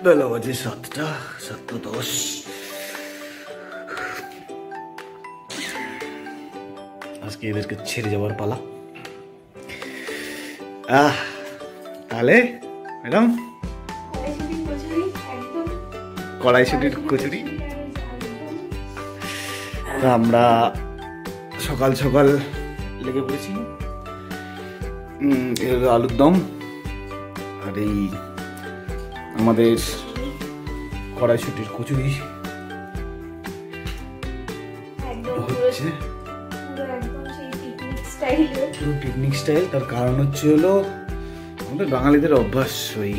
বেলা বাজে 7:10। আজকে এদেরকে ছেড়ে যাওয়ার পালা। তাহলে ম্যাডাম কড়াইশুটির কচুরি আমরা সকাল সকাল লেগে পড়েছি। আলুর দম আর এই আমাদের কড়াইশুটির কচুরি হচ্ছে পুরো পিকনিক স্টাইল। তার কারণ হচ্ছে হলো আমাদের বাঙালিদের অভ্যাস, ওই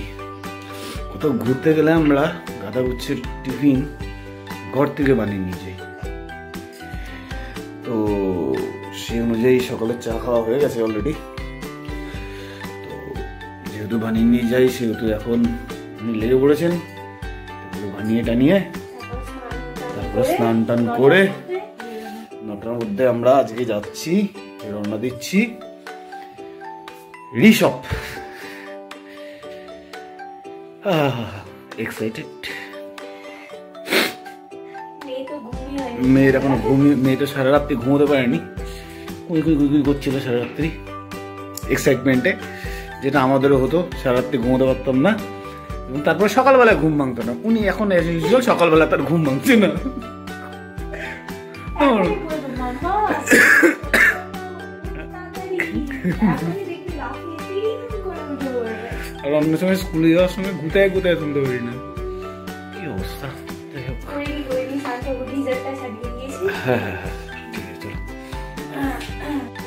কোথাও ঘুরতে গেলে আমরা গাদা গুচ্ছের টিফিন ঘর থেকে বানিয়ে নিয়ে যাই। তো সেই অনুযায়ী সকালের চা খাওয়া হয়ে গেছে অলরেডি। তো যেহেতু বানিয়ে নিয়ে যাই সেহেতু এখন উনি লেগে পড়েছেন বানিয়ে টানিয়ে, তারপরে স্নান টান করে 9টার মধ্যে আমরা আজকে যাচ্ছি, রওনা দিচ্ছি ঋষভ। এক্সাইটেড। মেয়ের এখনো মেয়ে তো সারা রাত্রি ঘুমোতে পারেনি, কুই করছিল সারা রাত্রি এক্সাইটমেন্টে, যেটা আমাদেরও হতো, সারা রাত্রি ঘুমোতে পারতাম না এবং তারপর সকালবেলা ঘুম ভাঙতো না। উনি এখন সকালবেলা তার ঘুম ভাঙছে না। আর অন্য সময় স্কুলে যাওয়ার সময় গুতায় গুতায় তুলতে পারি না, কি অবস্থা। হ্যাঁ, ঠিক আছে,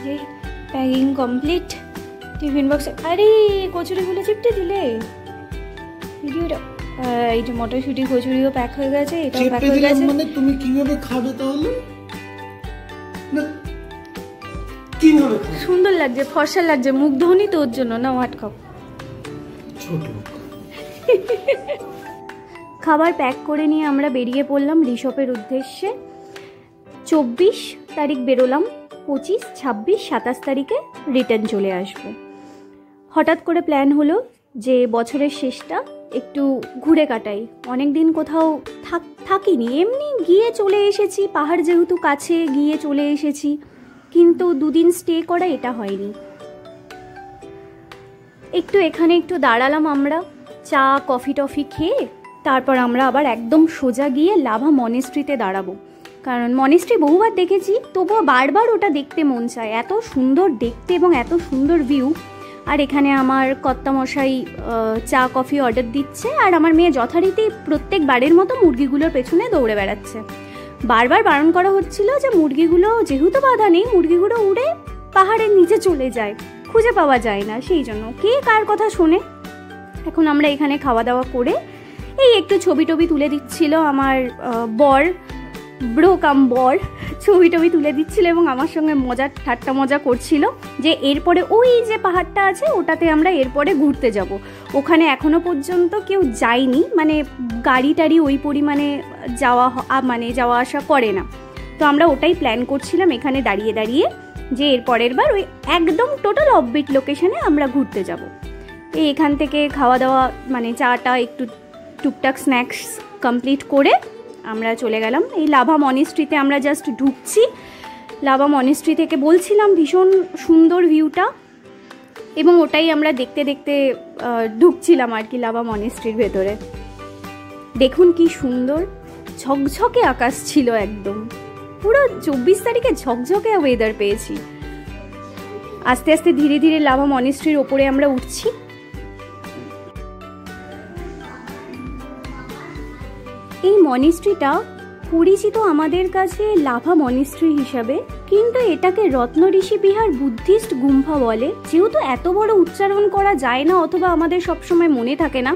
চলো। প্যাকিং কমপ্লিট, টিফিন বক্সে। আরে কচুরিগুলো চিপটে দিলে ভিডিওটা। এই যে মটরশুঁটি কচুরিও প্যাক হয়ে গেছে, এটাও প্যাক হয়ে গেছে। মানে তুমি কিভাবে খাবে তাহলে? না কিভাবে খাবে? সুন্দর লাগছে, ফর্সা লাগছে, মুখ ধোনি তোর জন্য না, হাট খাও। ছোট খাবার প্যাক করে নিয়ে আমরা বেরিয়ে পড়লাম ঋষভের উদ্দেশ্যে। 24 তারিখ বেরোলাম, 25, 26, 27 তারিখে রিটার্ন চলে আসবো। হঠাৎ করে প্ল্যান হলো যে বছরের শেষটা একটু ঘুরে কাটাই। অনেক দিন কোথাও থাকিনি, এমনি গিয়ে চলে এসেছি, পাহাড় যেহেতু কাছে গিয়ে চলে এসেছি, কিন্তু 2 দিন স্টে করা এটা হয়নি। একটু এখানে একটু দাঁড়ালাম আমরা, চা কফি টফি খেয়ে তারপর আমরা আবার একদম সোজা গিয়ে লাভা মনেস্ট্রিতে দাঁড়াবো। কারণ মনেস্ট্রি বহুবার দেখেছি, তবুও বারবার ওটা দেখতে মন চায়, এত সুন্দর দেখতে এবং এত সুন্দর ভিউ। আর এখানে আমার কর্তামশাই চা কফি অর্ডার দিচ্ছে, আর আমার মেয়ে যথারীতি প্রত্যেকবারের মতো মুরগিগুলোর পেছনে দৌড়ে বেড়াচ্ছে। বারবার বারণ করা হচ্ছিল যে মুরগিগুলো যেহেতু বাধা নেই, মুরগিগুলো উড়ে পাহাড়ের নিচে চলে যায়, খুঁজে পাওয়া যায় না, সেই জন্য কে কার কথা শোনে। এখন আমরা এখানে খাওয়া দাওয়া করে এই একটু ছবি টবি তুলে দিচ্ছিল আমার ব্রো কাম বর, ছবি টবি তুলে দিচ্ছিল এবং আমার সঙ্গে ঠাট্টা মজা করছিল যে এরপরে ওই যে পাহাড়টা আছে ওটাতে আমরা এরপরে ঘুরতে যাব। ওখানে এখনো পর্যন্ত কেউ যায়নি, মানে গাড়ি টাড়ি ওই পরিমাণে যাওয়া আসা করে না। তো আমরা ওটাই প্ল্যান করছিলাম এখানে দাঁড়িয়ে দাঁড়িয়ে, যে এর পরের বার ওই একদম টোটাল অফবিট লোকেশনে আমরা ঘুরতে যাব। এখান থেকে খাওয়া দাওয়া মানে চাটা একটু টুকটাক স্ন্যাক্স কমপ্লিট করে আমরা চলে গেলাম এই লাভা মনেস্ট্রিতে। আমরা জাস্ট ঢুকছি লাভা মনেস্ট্রি থেকে, বলছিলাম ভীষণ সুন্দর ভিউটা, এবং ওটাই আমরা দেখতে দেখতে ঢুকছিলাম আর কি লাভা মনেস্ট্রির ভেতরে। দেখুন কি সুন্দর ঝকঝকে আকাশ ছিল, একদম পুরো 24 তারিখে ঝকঝকে ওয়েদার পেয়েছি। আস্তে আস্তে ধীরে ধীরে লাভা মনেস্ট্রির ওপরে আমরা উঠছি। এই মনেস্ট্রিটা পরিচিত আমাদের কাছে লাভা মনেস্ট্রি হিসাবে, কিন্তু এটাকে রত্নঋষি বিহার বুদ্ধিস্ট গুম্ফা বলে। যেহেতু এত বড় উচ্চারণ করা যায় না অথবা আমাদের সবসময় মনে থাকে না,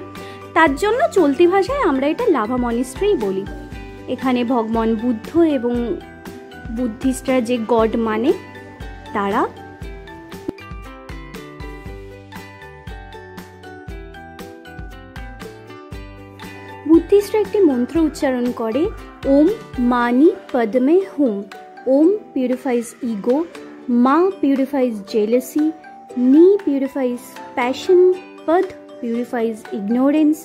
তার জন্য চলতি ভাষায় আমরা এটা লাভা মনেস্ট্রি বলি। এখানে ভগবান বুদ্ধ এবং বুদ্ধিস্টরা যে গড মানে তারা বুদ্ধিস্টরা একটি মন্ত্র উচ্চারণ করে, ওম মানি পদ্মে হুম। ওম পিউরিফাইজ ইগো, মা পিউরিফাইজ জেলাসি, নি পিউরিফাইজ প্যাশন, পদ পিউরিফাইজ ইগনোরেন্স,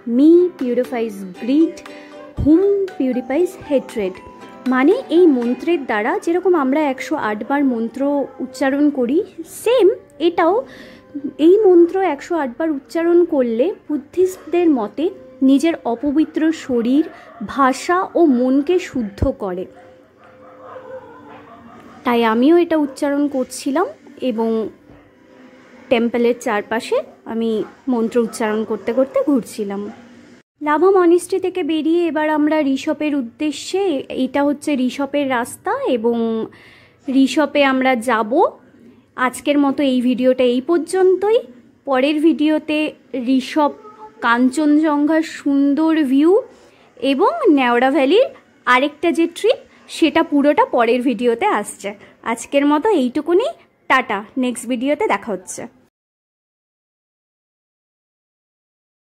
মি পিউরিফাইজ গ্রিড, হুম পিউরিফাইজ হেট্রেড। মানে এই মন্ত্রের দ্বারা যেরকম আমরা 108 বার মন্ত্র উচ্চারণ করি, সেম এটাও এই মন্ত্র 108 বার উচ্চারণ করলে বুদ্ধিস্টদের মতে নিজের অপবিত্র শরীর, ভাষা ও মনকে শুদ্ধ করে। তাই আমিও এটা উচ্চারণ করছিলাম এবং টেম্পলের চারপাশে আমি মন্ত্র উচ্চারণ করতে করতে ঘুরছিলাম। লাভা মনিস্ট্রি থেকে বেরিয়ে এবার আমরা ঋষপের উদ্দেশ্যে, এটা হচ্ছে ঋষপের রাস্তা এবং ঋষপে আমরা যাব। আজকের মতো এই ভিডিওটা এই পর্যন্তই। পরের ভিডিওতে ঋষপ কাঞ্চনজঙ্ঘার সুন্দর ভিউ এবং নেওড়া ভ্যালির আরেকটা যে ট্রিপ, সেটা পুরোটা পরের ভিডিওতে আসছে। আজকের মতো এইটুকুনি, টাটা, নেক্সট ভিডিওতে দেখা হচ্ছে।